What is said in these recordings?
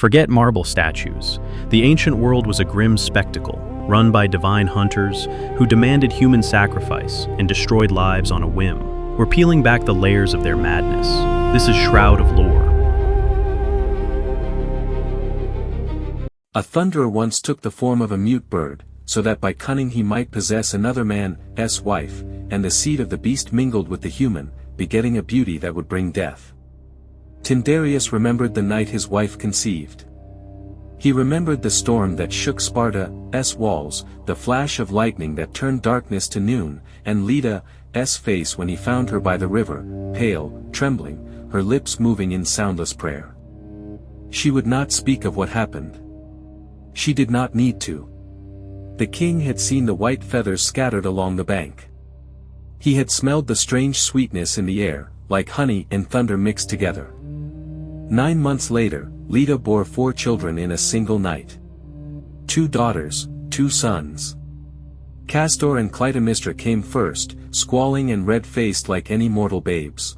Forget marble statues. The ancient world was a grim spectacle, run by divine hunters who demanded human sacrifice and destroyed lives on a whim. We're peeling back the layers of their madness. This is Shroud of Lore. A thunderer once took the form of a mute bird, so that by cunning he might possess another man's wife, and the seed of the beast mingled with the human, begetting a beauty that would bring death. Tyndareus remembered the night his wife conceived. He remembered the storm that shook Sparta's walls, the flash of lightning that turned darkness to noon, and Leda's face when he found her by the river, pale, trembling, her lips moving in soundless prayer. She would not speak of what happened. She did not need to. The king had seen the white feathers scattered along the bank. He had smelled the strange sweetness in the air, like honey and thunder mixed together. 9 months later, Leda bore 4 children in a single night. 2 daughters, 2 sons. Castor and Clytemnestra came first, squalling and red-faced like any mortal babes.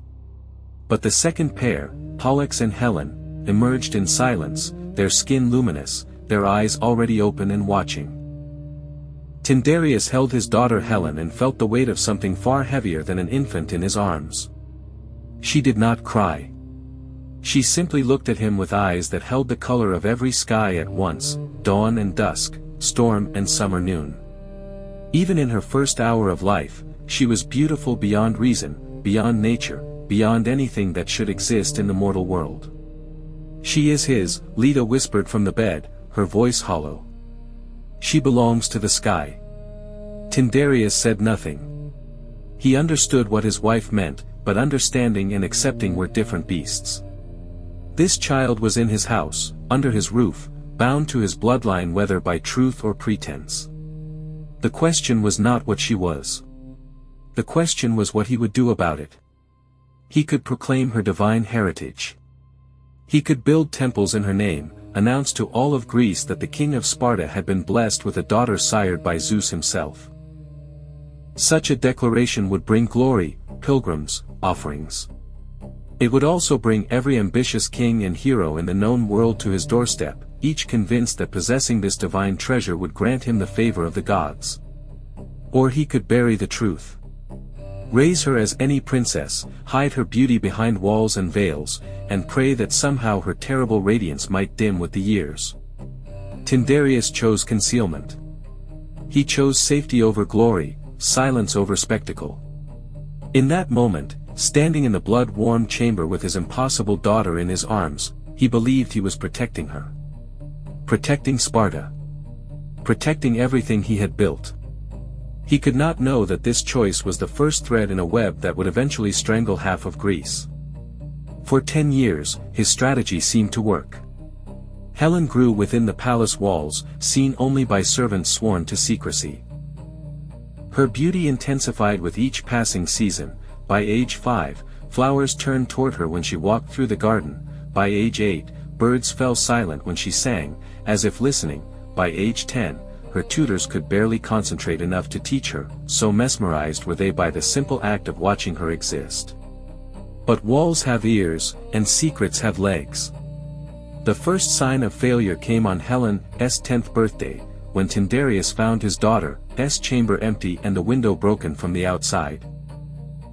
But the second pair, Pollux and Helen, emerged in silence, their skin luminous, their eyes already open and watching. Tyndareus held his daughter Helen and felt the weight of something far heavier than an infant in his arms. She did not cry. She simply looked at him with eyes that held the color of every sky at once, dawn and dusk, storm and summer noon. Even in her first hour of life, she was beautiful beyond reason, beyond nature, beyond anything that should exist in the mortal world. "She is his," Leda whispered from the bed, her voice hollow. "She belongs to the sky." Tyndareus said nothing. He understood what his wife meant, but understanding and accepting were different beasts. This child was in his house, under his roof, bound to his bloodline whether by truth or pretense. The question was not what she was. The question was what he would do about it. He could proclaim her divine heritage. He could build temples in her name, announce to all of Greece that the king of Sparta had been blessed with a daughter sired by Zeus himself. Such a declaration would bring glory, pilgrims, offerings. It would also bring every ambitious king and hero in the known world to his doorstep, each convinced that possessing this divine treasure would grant him the favor of the gods. Or he could bury the truth. Raise her as any princess, hide her beauty behind walls and veils, and pray that somehow her terrible radiance might dim with the years. Tyndareus chose concealment. He chose safety over glory, silence over spectacle. In that moment, standing in the blood-warm chamber with his impossible daughter in his arms, he believed he was protecting her. Protecting Sparta. Protecting everything he had built. He could not know that this choice was the first thread in a web that would eventually strangle half of Greece. For 10 years, his strategy seemed to work. Helen grew within the palace walls, seen only by servants sworn to secrecy. Her beauty intensified with each passing season. By age 5, flowers turned toward her when she walked through the garden. By age 8, birds fell silent when she sang, as if listening. By age 10, her tutors could barely concentrate enough to teach her, so mesmerized were they by the simple act of watching her exist. But walls have ears, and secrets have legs. The first sign of failure came on Helen's 10th birthday, when Tyndareus found his daughter's chamber empty and the window broken from the outside.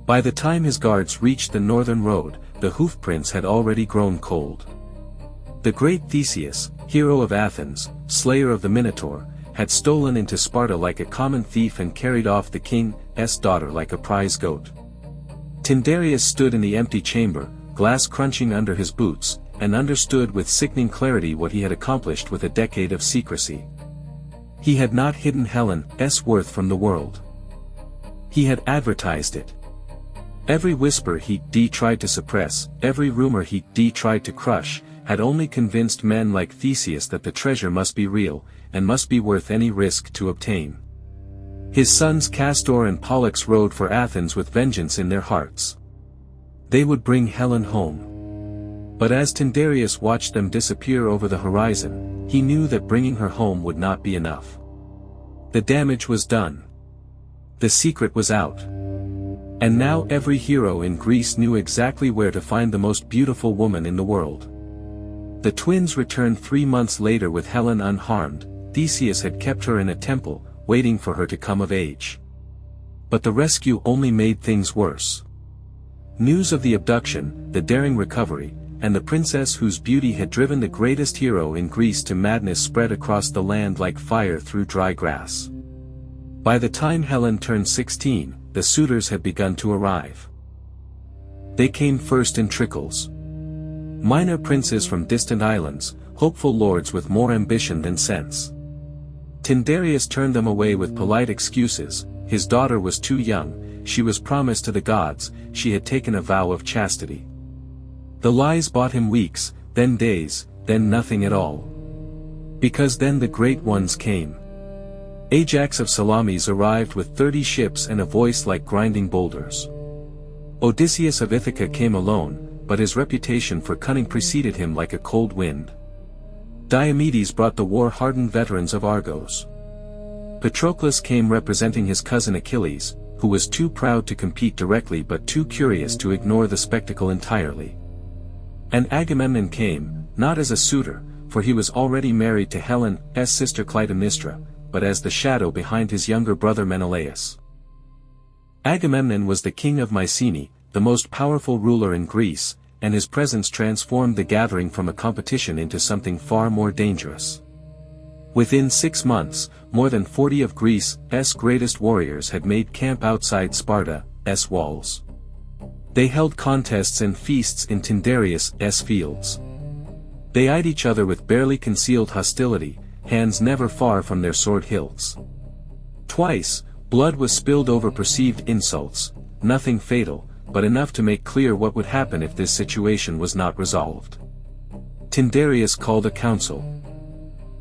By the time his guards reached the northern road, the hoofprints had already grown cold. The great Theseus, hero of Athens, slayer of the Minotaur, had stolen into Sparta like a common thief and carried off the king's daughter like a prize goat. Tyndareus stood in the empty chamber, glass crunching under his boots, and understood with sickening clarity what he had accomplished with a decade of secrecy. He had not hidden Helen's worth from the world. He had advertised it. Every whisper he tried to suppress, every rumor he tried to crush, had only convinced men like Theseus that the treasure must be real, and must be worth any risk to obtain. His sons Castor and Pollux rode for Athens with vengeance in their hearts. They would bring Helen home. But as Tyndareus watched them disappear over the horizon, he knew that bringing her home would not be enough. The damage was done. The secret was out. And now every hero in Greece knew exactly where to find the most beautiful woman in the world. The twins returned 3 months later with Helen unharmed. Theseus had kept her in a temple, waiting for her to come of age. But the rescue only made things worse. News of the abduction, the daring recovery, and the princess whose beauty had driven the greatest hero in Greece to madness spread across the land like fire through dry grass. By the time Helen turned 16, the suitors had begun to arrive. They came first in trickles. Minor princes from distant islands, hopeful lords with more ambition than sense. Tyndareus turned them away with polite excuses. His daughter was too young, she was promised to the gods, she had taken a vow of chastity. The lies bought him weeks, then days, then nothing at all. Because then the great ones came. Ajax of Salamis arrived with 30 ships and a voice like grinding boulders. Odysseus of Ithaca came alone, but his reputation for cunning preceded him like a cold wind. Diomedes brought the war-hardened veterans of Argos. Patroclus came representing his cousin Achilles, who was too proud to compete directly but too curious to ignore the spectacle entirely. And Agamemnon came, not as a suitor, for he was already married to Helen's sister Clytemnestra, but as the shadow behind his younger brother Menelaus. Agamemnon was the king of Mycenae, the most powerful ruler in Greece, and his presence transformed the gathering from a competition into something far more dangerous. Within 6 months, more than 40 of Greece's greatest warriors had made camp outside Sparta's walls. They held contests and feasts in Tyndareus' fields. They eyed each other with barely concealed hostility, hands never far from their sword hilts. Twice, blood was spilled over perceived insults, nothing fatal, but enough to make clear what would happen if this situation was not resolved. Tyndareus called a council.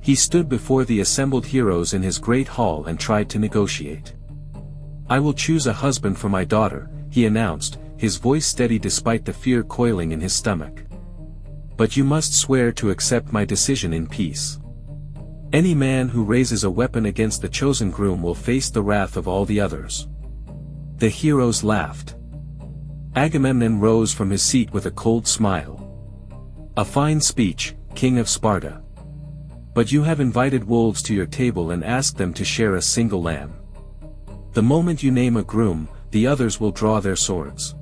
He stood before the assembled heroes in his great hall and tried to negotiate. "I will choose a husband for my daughter," he announced, his voice steady despite the fear coiling in his stomach. "But you must swear to accept my decision in peace. Any man who raises a weapon against the chosen groom will face the wrath of all the others." The heroes laughed. Agamemnon rose from his seat with a cold smile. "A fine speech, King of Sparta. But you have invited wolves to your table and asked them to share a single lamb. The moment you name a groom, the others will draw their swords.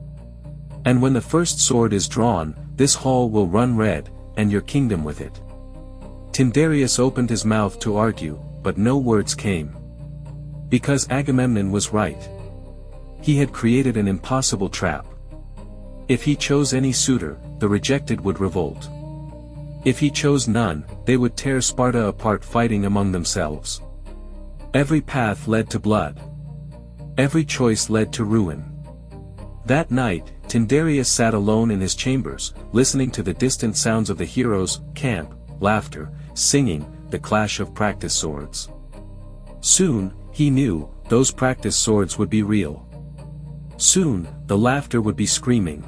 And when the first sword is drawn, this hall will run red, and your kingdom with it." Tyndareus opened his mouth to argue, but no words came. Because Agamemnon was right. He had created an impossible trap. If he chose any suitor, the rejected would revolt. If he chose none, they would tear Sparta apart fighting among themselves. Every path led to blood. Every choice led to ruin. That night, Tyndareus sat alone in his chambers, listening to the distant sounds of the heroes' camp, laughter, singing, the clash of practice swords. Soon, he knew, those practice swords would be real. Soon, the laughter would be screaming.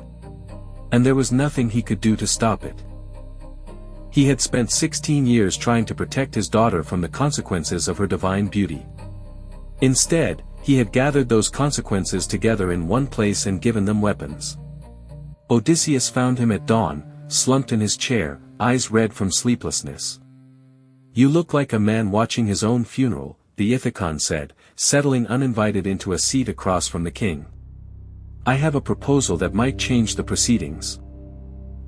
And there was nothing he could do to stop it. He had spent 16 years trying to protect his daughter from the consequences of her divine beauty. Instead, he had gathered those consequences together in one place and given them weapons. Odysseus found him at dawn, slumped in his chair, eyes red from sleeplessness. "You look like a man watching his own funeral," the Ithacon said, settling uninvited into a seat across from the king. "I have a proposal that might change the proceedings."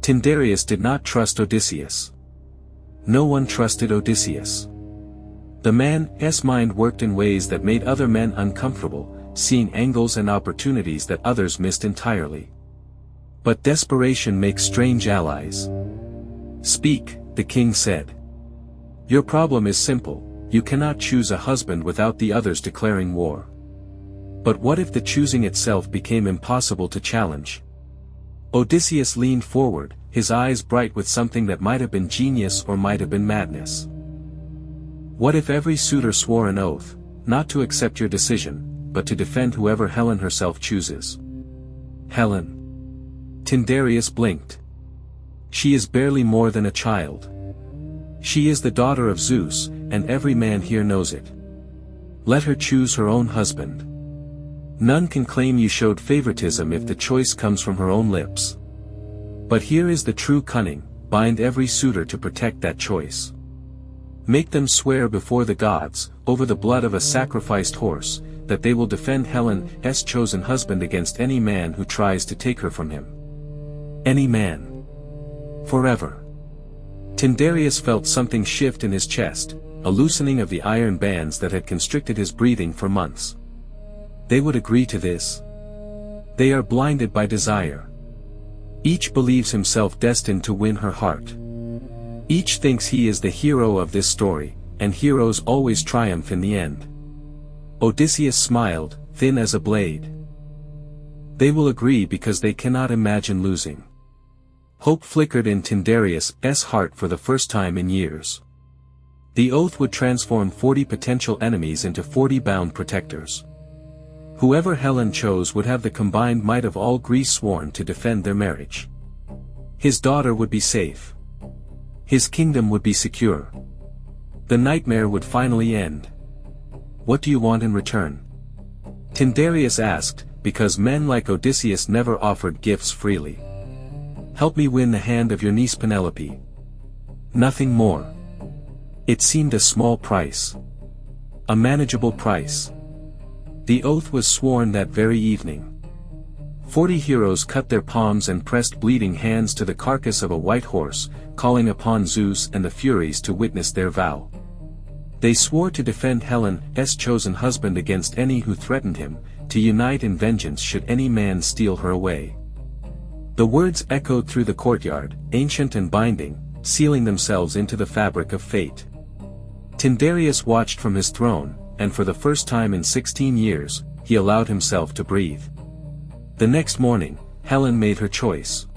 Tyndareus did not trust Odysseus. No one trusted Odysseus. The man's mind worked in ways that made other men uncomfortable, seeing angles and opportunities that others missed entirely. But desperation makes strange allies. "Speak," the king said. "Your problem is simple, you cannot choose a husband without the others declaring war. But what if the choosing itself became impossible to challenge?" Odysseus leaned forward, his eyes bright with something that might have been genius or might have been madness. "What if every suitor swore an oath, not to accept your decision, but to defend whoever Helen herself chooses?" "Helen?" Tyndareus blinked. "She is barely more than a child. She is the daughter of Zeus, and every man here knows it. Let her choose her own husband. None can claim you showed favoritism if the choice comes from her own lips. But here is the true cunning, bind every suitor to protect that choice. Make them swear before the gods, over the blood of a sacrificed horse, that they will defend Helen's chosen husband against any man who tries to take her from him. Any man. Forever. Tyndareus felt something shift in his chest, a loosening of the iron bands that had constricted his breathing for months. They would agree to this. They are blinded by desire. Each believes himself destined to win her heart. Each thinks he is the hero of this story, and heroes always triumph in the end. Odysseus smiled, thin as a blade. They will agree because they cannot imagine losing. Hope flickered in Tyndareus' heart for the first time in years. The oath would transform 40 potential enemies into 40 bound protectors. Whoever Helen chose would have the combined might of all Greece sworn to defend their marriage. His daughter would be safe. His kingdom would be secure. The nightmare would finally end. What do you want in return? Tyndareus asked, because men like Odysseus never offered gifts freely. Help me win the hand of your niece Penelope. Nothing more. It seemed a small price. A manageable price. The oath was sworn that very evening. 40 heroes cut their palms and pressed bleeding hands to the carcass of a white horse, calling upon Zeus and the Furies to witness their vow. They swore to defend Helen's chosen husband against any who threatened him, to unite in vengeance should any man steal her away. The words echoed through the courtyard, ancient and binding, sealing themselves into the fabric of fate. Tyndareus watched from his throne, and for the first time in 16 years, he allowed himself to breathe. The next morning, Helen made her choice.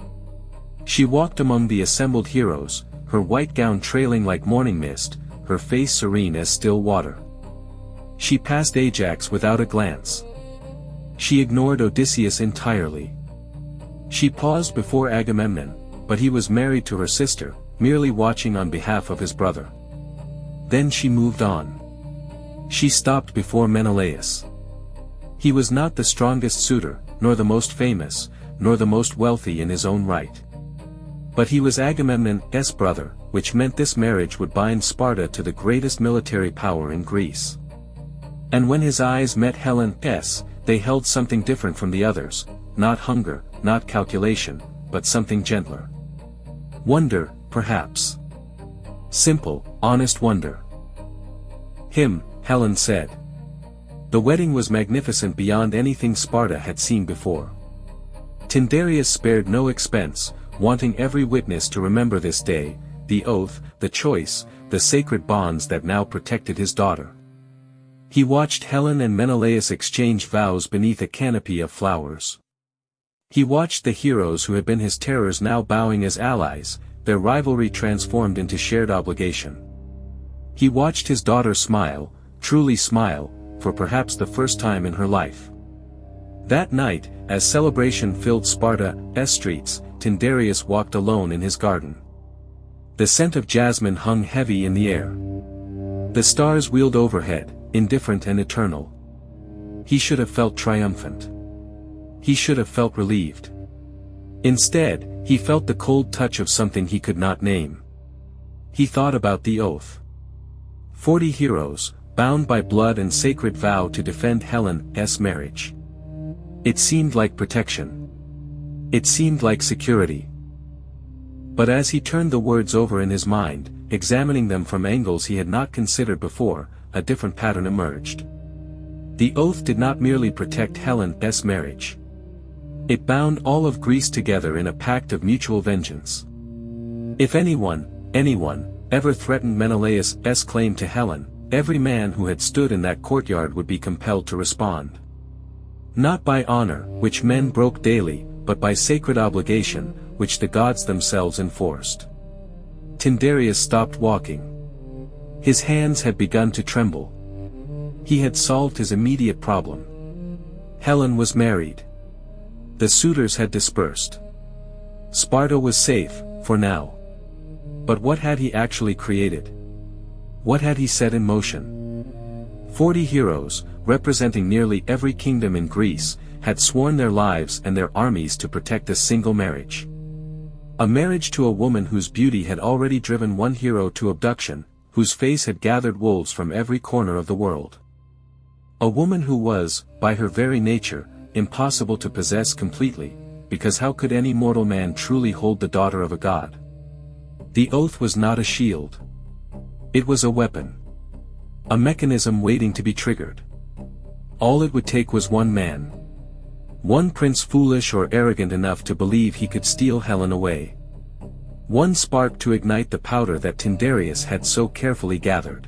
She walked among the assembled heroes, her white gown trailing like morning mist, her face serene as still water. She passed Ajax without a glance. She ignored Odysseus entirely. She paused before Agamemnon, but he was married to her sister, merely watching on behalf of his brother. Then she moved on. She stopped before Menelaus. He was not the strongest suitor, nor the most famous, nor the most wealthy in his own right. But he was Agamemnon's brother, which meant this marriage would bind Sparta to the greatest military power in Greece. And when his eyes met Helen's, they held something different from the others, not hunger, not calculation, but something gentler. Wonder, perhaps. Simple, honest wonder. Helen said. The wedding was magnificent beyond anything Sparta had seen before. Tyndareus spared no expense, wanting every witness to remember this day, the oath, the choice, the sacred bonds that now protected his daughter. He watched Helen and Menelaus exchange vows beneath a canopy of flowers. He watched the heroes who had been his terrors now bowing as allies, their rivalry transformed into shared obligation. He watched his daughter smile, truly smile, for perhaps the first time in her life. That night, as celebration filled Sparta's streets, Tyndareus walked alone in his garden. The scent of jasmine hung heavy in the air. The stars wheeled overhead, indifferent and eternal. He should have felt triumphant. He should have felt relieved. Instead, he felt the cold touch of something he could not name. He thought about the oath. 40 heroes, bound by blood and sacred vow to defend Helen's marriage. It seemed like protection. It seemed like security. But as he turned the words over in his mind, examining them from angles he had not considered before, a different pattern emerged. The oath did not merely protect Helen's marriage. It bound all of Greece together in a pact of mutual vengeance. If anyone, ever threatened Menelaus' claim to Helen, every man who had stood in that courtyard would be compelled to respond. Not by honor, which men broke daily, but by sacred obligation, which the gods themselves enforced. Tyndareus stopped walking. His hands had begun to tremble. He had solved his immediate problem. Helen was married. The suitors had dispersed. Sparta was safe, for now. But what had he actually created? What had he set in motion? 40 heroes, representing nearly every kingdom in Greece, had sworn their lives and their armies to protect a single marriage. A marriage to a woman whose beauty had already driven one hero to abduction, whose face had gathered wolves from every corner of the world. A woman who was, by her very nature, impossible to possess completely, because how could any mortal man truly hold the daughter of a god? The oath was not a shield. It was a weapon. A mechanism waiting to be triggered. All it would take was one man. One prince foolish or arrogant enough to believe he could steal Helen away. One spark to ignite the powder that Tyndareus had so carefully gathered.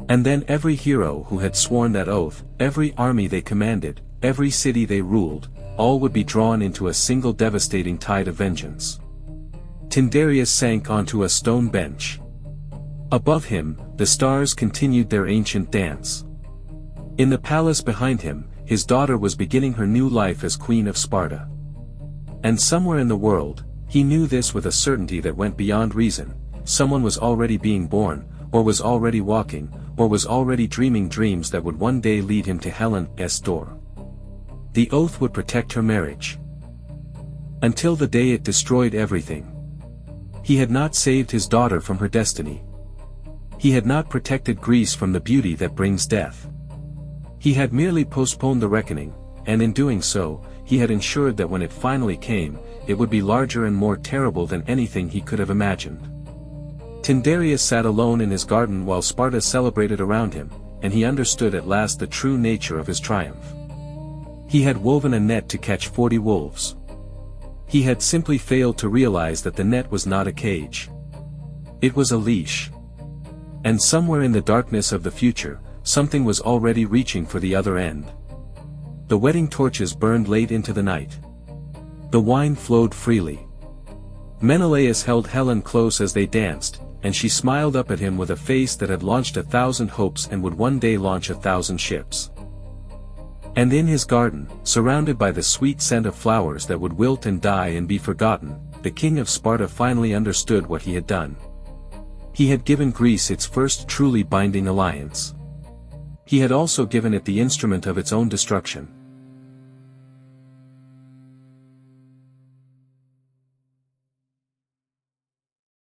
And then every hero who had sworn that oath, every army they commanded, every city they ruled, all would be drawn into a single devastating tide of vengeance. Tyndareus sank onto a stone bench. Above him, the stars continued their ancient dance. In the palace behind him, his daughter was beginning her new life as Queen of Sparta. And somewhere in the world, he knew this with a certainty that went beyond reason, someone was already being born, or was already walking, or was already dreaming dreams that would one day lead him to Helen's door. The oath would protect her marriage. Until the day it destroyed everything. He had not saved his daughter from her destiny. He had not protected Greece from the beauty that brings death. He had merely postponed the reckoning, and in doing so, he had ensured that when it finally came, it would be larger and more terrible than anything he could have imagined. Tyndareus sat alone in his garden while Sparta celebrated around him, and he understood at last the true nature of his triumph. He had woven a net to catch 40 wolves. He had simply failed to realize that the net was not a cage. It was a leash. And somewhere in the darkness of the future, something was already reaching for the other end. The wedding torches burned late into the night. The wine flowed freely. Menelaus held Helen close as they danced, and she smiled up at him with a face that had launched 1,000 hopes and would one day launch 1,000 ships. And in his garden, surrounded by the sweet scent of flowers that would wilt and die and be forgotten, the king of Sparta finally understood what he had done. He had given Greece its first truly binding alliance. He had also given it the instrument of its own destruction.